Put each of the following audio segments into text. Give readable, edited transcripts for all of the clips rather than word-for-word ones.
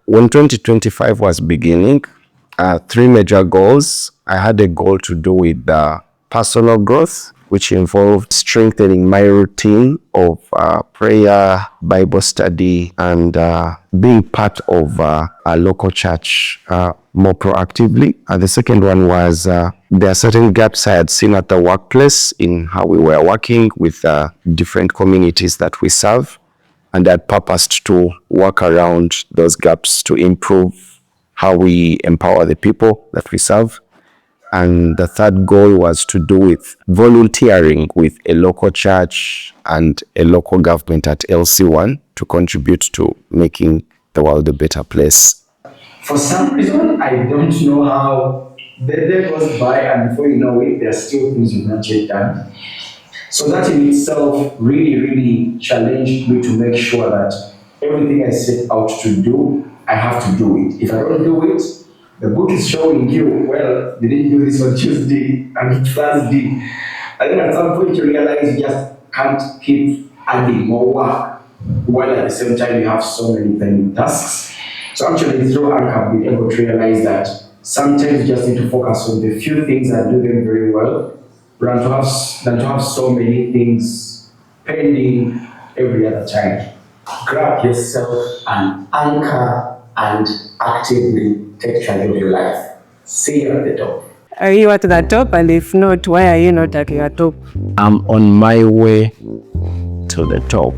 when 2025 was beginning, 3 major goals. I had a goal to do with personal growth, which involved strengthening my routine of prayer, Bible study, and being part of a local church more proactively. The second one was there are certain gaps I had seen at the workplace in how we were working with different communities that we serve, and I had purposed to work around those gaps to improve how we empower the people that we serve. And the third goal was to do with volunteering with a local church and a local government at LC1 to contribute to making the world a better place. For some reason, I don't know how the day goes by, and before you know it, there are still things you've not yet done. So that in itself really challenged me to make sure that everything I set out to do, I have to do it. If I don't do it, the book is showing you, well, you didn't do this on Tuesday and Thursday. I think at some point you realize you just can't keep adding more work while at the same time you have so many pending tasks. So actually through Anchor, I've been able to realize that sometimes you just need to focus on the few things that do them very well than to have so many things pending every other time. Grab yourself an anchor and actively take charge of your life. See you at the top. Are you at the top? And if not, why are you not at your top? I'm on my way to the top.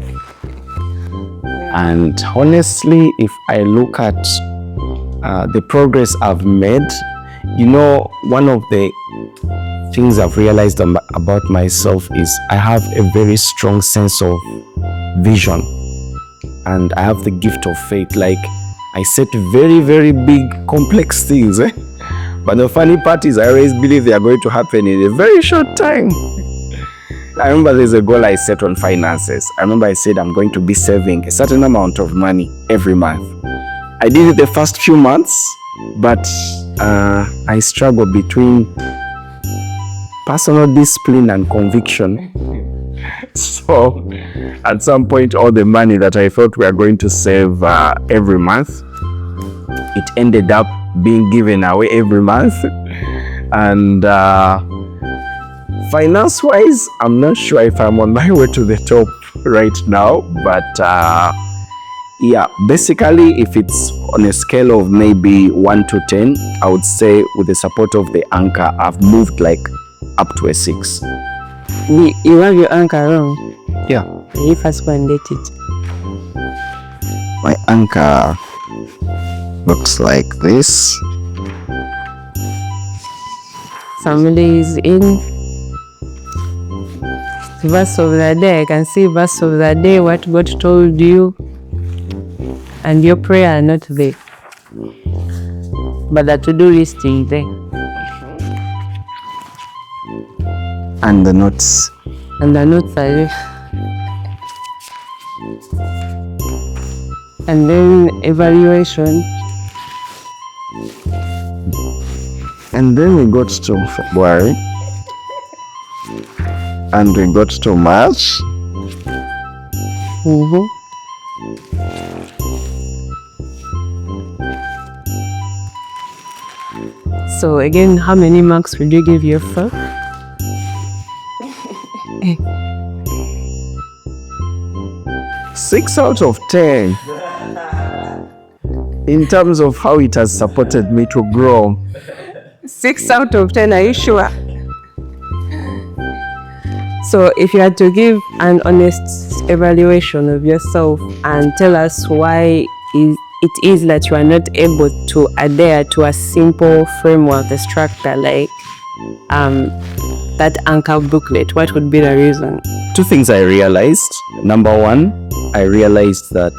And honestly, if I look at the progress I've made, you know, one of the things I've realized about myself is I have a very strong sense of vision. And I have the gift of faith. Like, I set very big, complex things. But the funny part is I always believe they are going to happen in a very short time. I remember there's a goal I set on finances. I remember I said I'm going to be saving a certain amount of money every month. I did it the first few months, but I struggled between personal discipline and conviction. So at some point, all the money that I thought we were going to save every month, it ended up being given away every month. And finance-wise, I'm not sure if I'm on my way to the top right now, but yeah, basically, if it's on a scale of maybe 1 to 10, I would say with the support of the anchor, I've moved like up to a 6. You have your anchor wrong. Yeah. You first go and date it. My anchor looks like this. Somebody is in. Verse of the day. I can see verse of the day, what God told you, and your prayer are not there. But the to-do list is there. And the notes. And the notes are there. And then evaluation. And then we got to February. And we got to March. Mm-hmm. So again, how many marks would you give yourself? 6 out of 10. In terms of how it has supported me to grow. 6 out of 10, are you sure? So if you had to give an honest evaluation of yourself and tell us why it is that you are not able to adhere to a simple framework, a structure like that anchor booklet, what would be the reason? 2 things I realized. Number 1, I realized that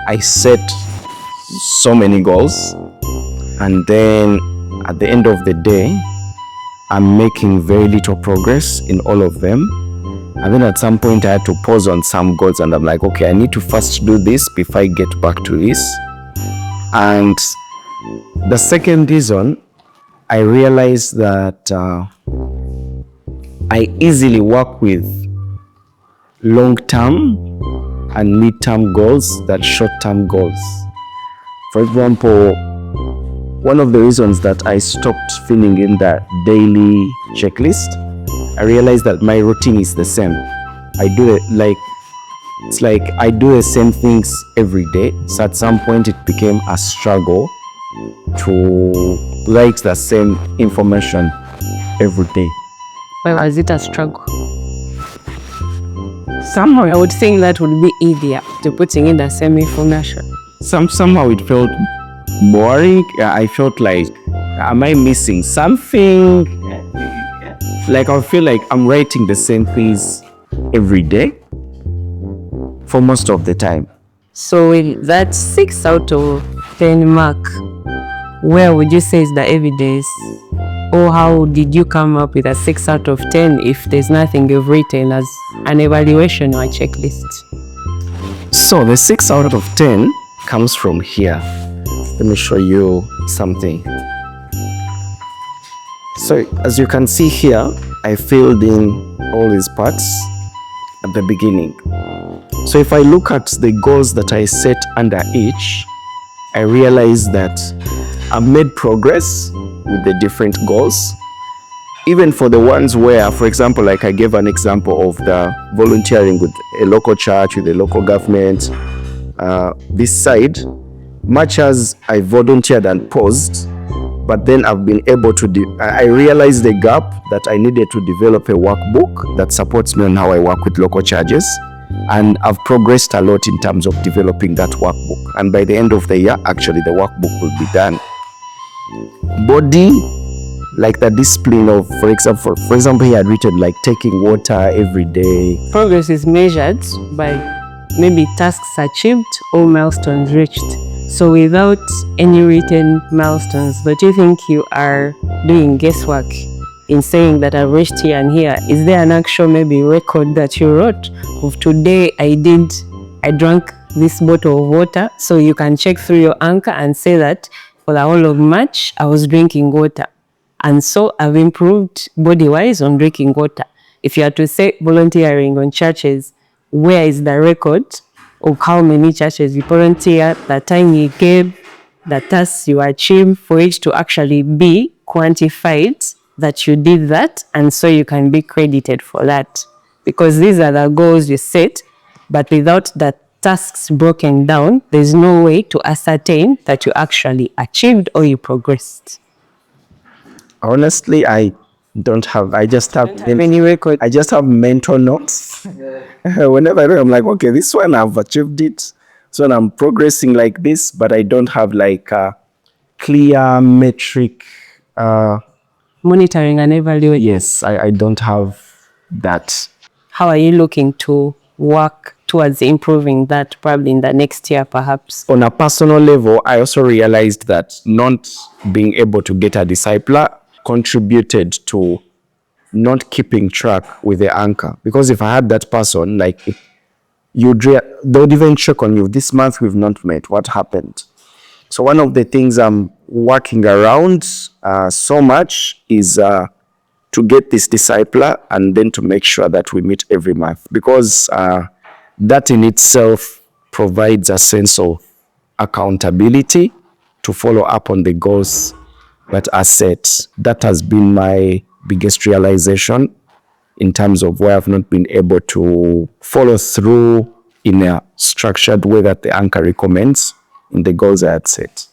I set so many goals, and then at the end of the day, I'm making very little progress in all of them. And then at some point I had to pause on some goals, and I'm like, okay, I need to first do this before I get back to this. And the second reason, I realized that I easily work with long-term and mid-term goals than short-term goals. For example, one of the reasons that I stopped filling in the daily checklist, I realized that my routine is the same. I do it like, it's like I do the same things every day. So at some point it became a struggle to write the same information every day. Why was it a struggle? Somehow I would think that would be easier to putting in the same information. Somehow it felt boring. I felt like, am I missing something? Like I feel like I'm writing the same things every day for most of the time. So with that 6 out of 10 mark, where would you say is the evidence? Or how did you come up with a 6 out of 10 if there's nothing you've written as an evaluation or a checklist? So the 6 out of 10 comes from here. Let me show you something. So as you can see here, I filled in all these parts at the beginning. So if I look at the goals that I set under each, I realize that I've made progress with the different goals. Even for the ones where, for example, like I gave an example of the volunteering with a local church, with a local government, this side, much as I volunteered and paused, but then I've been able to, I realized the gap that I needed to develop a workbook that supports me on how I work with local churches. And I've progressed a lot in terms of developing that workbook. And by the end of the year, actually the workbook will be done. Body, like the discipline of, for example, he had written like taking water every day. Progress is measured by maybe tasks achieved or milestones reached. So without any written milestones, don't you think you are doing guesswork in saying that I've reached here and here? Is there an actual maybe record that you wrote of today I drank this bottle of water? So you can check through your anchor and say that for the whole of March, I was drinking water. And so I've improved body-wise on drinking water. If you are to say volunteering on churches, where is the record of how many churches you volunteer, the time you gave, the tasks you achieved, for it to actually be quantified that you did that, and so you can be credited for that. Because these are the goals you set, but without the tasks broken down, there's no way to ascertain that you actually achieved or you progressed. Honestly, I just have Any record. I just have mental notes. Whenever I do, I'm like, okay, this one I've achieved it. So I'm progressing like this, but I don't have like a clear metric. Monitoring and evaluating. Yes, I don't have that. How are you looking to work towards improving that probably in the next year perhaps? On a personal level, I also realized that not being able to get a discipler contributed to not keeping track with the anchor. Because if I had that person, like they would even check on you. This month we've not met. What happened? So one of the things I'm working around so much is to get this discipler and then to make sure that we meet every month, because that in itself provides a sense of accountability to follow up on the goals that are set. That has been my biggest realization in terms of where I've not been able to follow through in a structured way that the anchor recommends in the goals I had set.